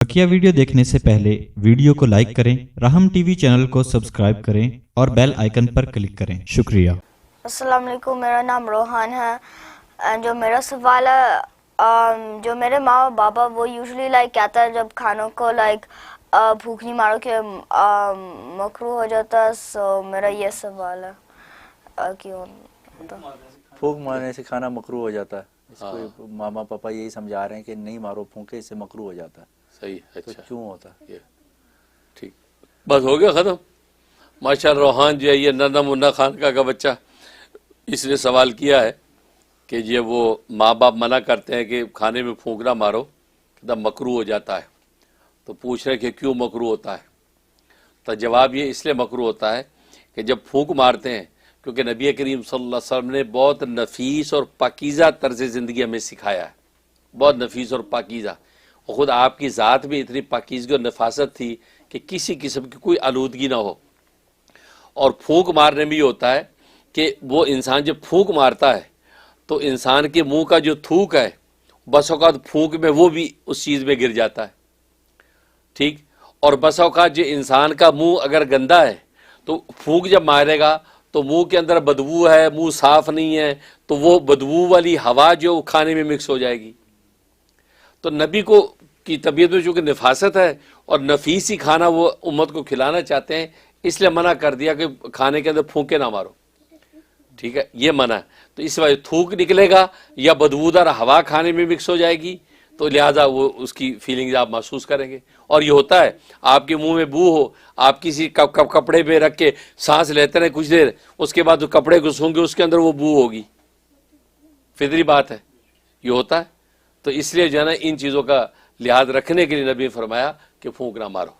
बकिया video देखने से पहले वीडियो को लाइक करें, राहम टीवी चैनल को सब्सक्राइब करें और बेल आइकन पर क्लिक करें। शुक्रिया। अस्सलाम वालेकुम, मेरा नाम रोहान है। एंड जो मेरा सवाल है, जो मेरे माँ और बाबा वो यूजुअली कहता है जब खानों को भूख नहीं मारो कि मकरूह हो जाता है। सो मेरा ये सवाल है क्यों फूंक मारने से खाना मकरूह हो जाता है। इसको मामा पापा यही समझा रहे हैं कि नहीं मारो फूंके, इससे मकरूह हो जाता है। सही, अच्छा, तो क्यों होता है ये ठीक, बस हो गया ख़त्म। माशाअल्लाह रोहान जो है ये नन्ना मुन्ना खानका का बच्चा, इसने सवाल किया है कि ये वो माँ बाप मना करते हैं कि खाने में फूंक ना मारो, कहता मकरूह हो जाता है। तो पूछ रहे कि क्यों मकरूह होता है। तो जवाब ये इसलिए मकरूह होता है कि जब फूंक मारते हैं, क्योंकि नबी करीम सल्लल्लाहु अलैहि वसल्लम ने बहुत नफीस और पाकीज़ा तर्ज़ ज़िंदगी हमें सिखाया है, बहुत नफीस और पाकीज़ा। और ख़ुद आपकी ज़ात में इतनी पाकीज़गी और नफासत थी कि किसी किस्म की कोई आलूदगी ना हो। और फूंक मारने में ये होता है कि वो इंसान जब फूंक मारता है तो इंसान के मुंह का जो थूक है बस औक़ात फूंक में वो भी उस चीज़ में गिर जाता है, ठीक। और बस औक़ात जो इंसान का मुंह अगर गंदा है तो फूंक जब मारेगा तो मुंह के अंदर बदबू है, मुंह साफ़ नहीं है, तो वो बदबू वाली हवा जो खाने में मिक्स हो जाएगी। तो नबी को की तबीयत में चूँकि नफासत है और नफीसी खाना वो उम्मत को खिलाना चाहते हैं, इसलिए मना कर दिया कि खाने के अंदर फूंके ना मारो, ठीक है, ये मना है। तो इस वजह थूक निकलेगा या बदबूदार हवा खाने में मिक्स हो जाएगी, तो लिहाजा वो उसकी फीलिंग्स आप महसूस करेंगे। और ये होता है आपके मुंह में बू हो, आप किसी कपड़े पे रख के सांस लेते रहे कुछ देर, उसके बाद जो कपड़े को सूंघे उसके अंदर वो बू होगी, फितरी बात है, ये होता है। तो इसलिए जो है ना इन चीज़ों का लिहाज रखने के लिए नबी ने फरमाया कि फूंक ना मारो।